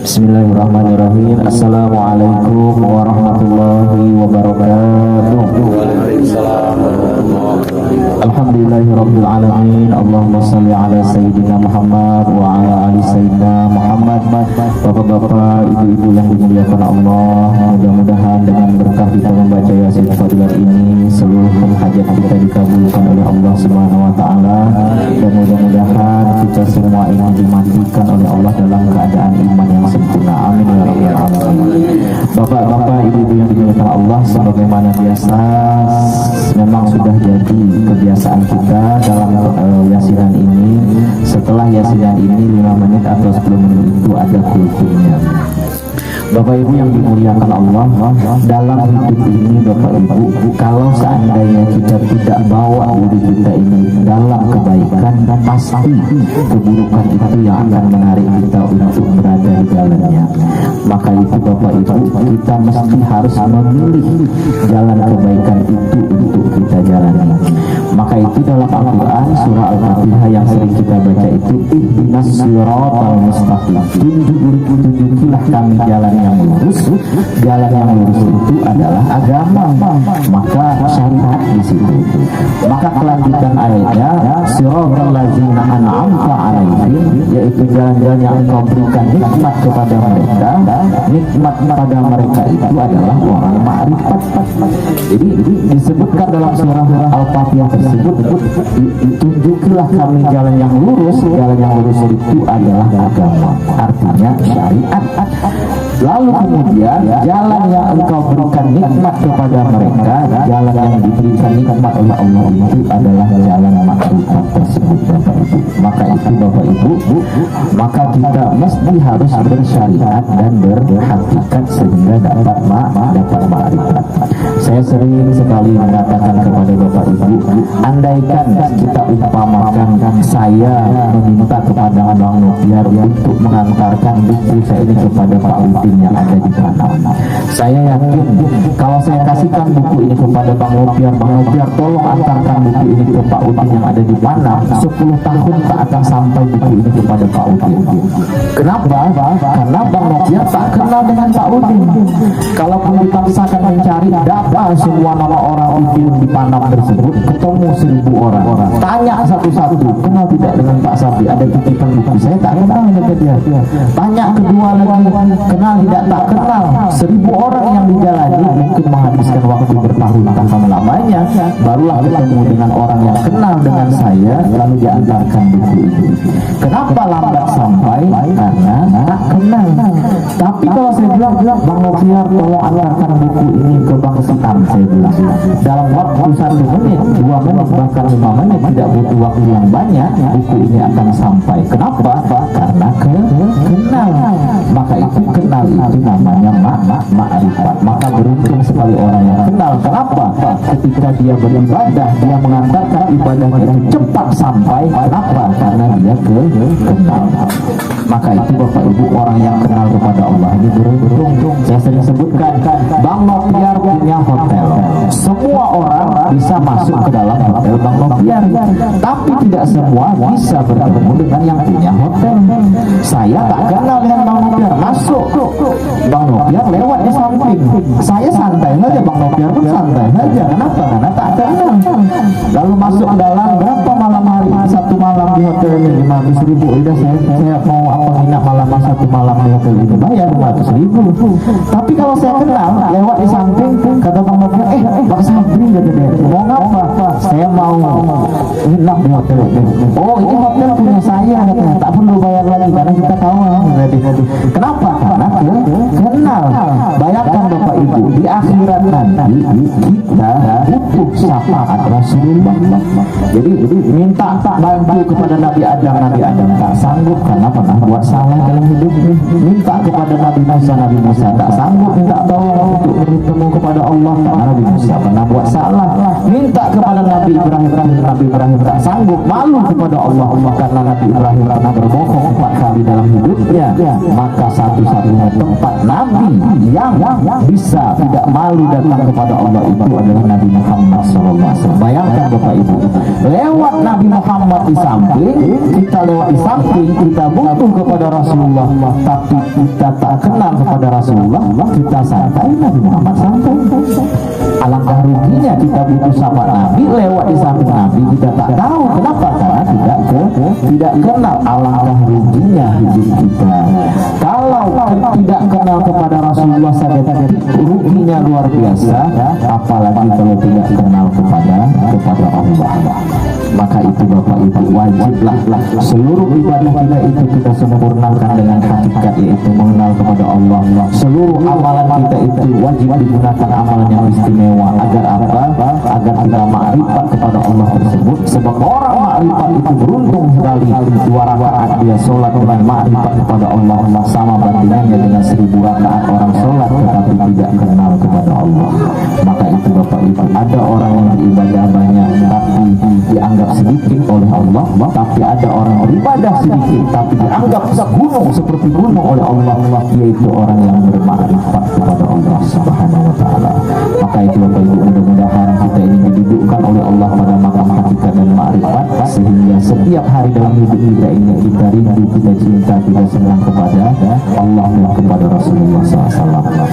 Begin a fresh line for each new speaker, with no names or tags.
Bismillahirrahmanirrahim. Assalamualaikum warahmatullahi wabarakatuh. Alhamdulillahirabbil alamin. Allahumma shalli ala sayyidina Muhammad wa ala ali sayyidina Muhammad. Bapak-bapak, ibu-ibu yang dimuliakan Allah, mudah-mudahan dengan berkah kita membaca Yasin Fadilat ini seluruh hajat kita dikabulkan oleh Allah Subhanahu wa taala, dan mudah-mudahan kita semua ini dimatikan oleh Allah dalam keadaan iman yang sempurna. Amin ya rabbal alamin. Bapak-bapak, ibu-ibu yang dimuliakan Allah, sebagaimana biasa memang sudah jadi kebiasaan kita dalam yasinan ini. Setelah yasinan ini 5 menit atau 10 menit itu ada kulturnya. Bapak Ibu yang dimuliakan Allah, dalam hidup ini Bapak Ibu, kalau seandainya kita tidak bawa diri kita ini dalam kebaikan, pasti keburukan itu yang akan menarik kita untuk berada di jalannya. Maka itu Bapak Ibu, kita mesti harus memilih jalan kebaikan itu untuk kita jalani. Maka itu dalam Al-Quran surah Al-Fatihah yang sering kita baca itu, ihdinas siratal mustaqim, tunjukilah kami jalan yang lurus. Jalan yang lurus itu adalah agama, maka syariat di situ. Maka kelanjutan ayatnya, siratal ladzina an'amta 'alaihim, yaitu jalan-jalan yang engkau berikan nikmat kepada mereka. Nikmat pada mereka itu adalah orang ma'rifat. Jadi disebutkan dalam surah Al-Fatihah tersebut, tunjukilah kami jalan yang lurus. Jalan yang lurus itu adalah agama, artinya syariat. Lalu kemudian jalan yang engkau berikan nikmat kepada mereka, jalan yang diberikan nikmat oleh Allah itu adalah jalan makrifat tersebut, Bapak Ibu. Maka itu Bapak Ibu, maka kita mesti harus bersyariat dan berhakikat sehingga dapat makrifat. Saya sering sekali mengatakan kepada Bapak Ibu, andaikan kita umpamakan saya meminta kepada Abang Nopiar untuk mengantarkan buku saya ini kepada Pak Udin yang ada di Panam, saya yakin kalau saya kasihkan buku ini kepada Bang Nopiar, tolong antarkan buku ini ke Pak Udin yang ada di Panam, 10 tahun tak akan sampai buku ini kepada Pak Udin. Kenapa? Karena Bang Nopiar tak kenal dengan Pak Udin. Kalaupun dipaksakan mencari data semua nama orang Udin di Panam tersebut, ketemu 1000 orang. Tanya satu-satu, kenal tidak dengan Pak Sapi, ada titipan buku, saya tak kenal dengan dia. Tanya kedua lagi, kenal tidak, tak kenal. 1000 orang yang dijalani mungkin menghabiskan waktu bertahun-tahun lamanya, barulah ketemu dengan orang yang kenal dengan saya, lalu diantarkan buku itu. Kenapa lambat sampai? Karena tak kenal. Tapi kalau saya bilang, Bang Nopiar tolong antarkan buku ini ke Bang Sitam, saya bilang, dalam waktu 1 menit, 2 menit, bahkan 5 menit, tidak butuh waktu yang banyak, buku ini akan sampai. Kenapa? Karena kenal. Maka itu kenal itu namanya ma'rifat. Maka beruntung sekali orang yang kenal. Kenapa? Ketika dia beribadah, dia mengantarkan ibadahnya itu cepat sampai. Kenapa? Karena dia kenal. Maka itu Bapak Ibu, orang yang kenal kepada Allah ini beruntung. Saya sering sebutkan, Bang Nopiar punya hotel. Semua orang bisa masuk ke dalam hotel Bang Nopiar, tapi tidak semua bisa bertemu dengan yang punya hotel. Saya tak kenal dengan Bang Nopiar, masuk Bang Nopiar lewat di samping, saya santai saja, Bang Nopiar pun santai saja. Kenapa? Karena tak kenal. Lalu masuk dalam, berapa malam hari? 1 malam di hotel ini 500.000. Udah saya mau nginap malam 1 malam di hotel ini, bayar 500.000. Tapi kalau saya kenal, lewat di samping, kata Bang Nopiar, Bang Sabri, kata dia, mau ngapa? Saya mau nginap di hotel ini. Oh, ini hotel punya saya, katanya, tak perlu bayar lagi karena kita kawan. Kenapa? Karena kenal. Bayangkan Bapak Ibu, di akhirat nanti kita butuh syafaat Rasulullah. Jadi minta bantu kepada Nabi Adam tak sanggup karena pernah buat salah dalam hidup. Minta kepada Nabi Musa tak sanggup minta tolong untuk bertemu kepada Allah karena Nabi Musa pernah buat salah, minta kepada Nabi Ibrahim, Nabi Ibrahim tak sanggup, malu kepada Allah karena Nabi Ibrahim pernah berbohong 4 kali dalam hidupnya. Maka satu-satunya tempat Nabi yang bisa tidak malu datang kepada Allah itu adalah Nabi Muhammad SAW. Bayangkan Bapak Ibu, lewat Nabi Muhammad di samping, kita lewat di samping, kita butuh kepada Rasulullah, tapi kita tak kenal kepada Rasulullah, kita santai, Nabi Muhammad santai. Alangkah ruginya kita butuh sahabat Nabi, lewat di samping Nabi kita tak tahu. Kenapa? Karena tidak kenal. Alangkah ruginya hidup kita. Kalau tidak kenal kepada Rasulullah saja ruginya luar biasa, apalagi kalau tidak kenal kepada Allah. Maka itu Bapak Ibu, wajiblah seluruh ibadah kita itu kita sempurnakan dengan hakikat, yaitu mengenal kepada Allah. Seluruh amalan kita itu wajib digunakan amalan yang istimewa. Agar apa? Agar kita makrifat kepada Allah tersebut. Sebab orang makrifat itu beruntung sekali. 2 rakaat dia sholat dengan makrifat kepada Allah sama bandingannya dengan 1000 rakaat orang sholat tetapi tidak kenal kepada Allah. Maka itu Bapak Ibu, ada orang yang beribadah banyak tapi dianggap sedikit oleh Allah, tapi ada orang beribadah sedikit tapi dianggap gunung seperti gunung oleh Allah, yaitu orang yang bermakrifat kepada Allah Subhanahu wa taala. Maka itu Bapak Ibu, mudah-mudahan kita ini didudukkan oleh Allah pada makam hakikat dan makrifat, sehingga setiap hari dalam hidup kita ini kita rindu, kita cinta, kita senang kepada Allah dan kepada Rasulullah SAW.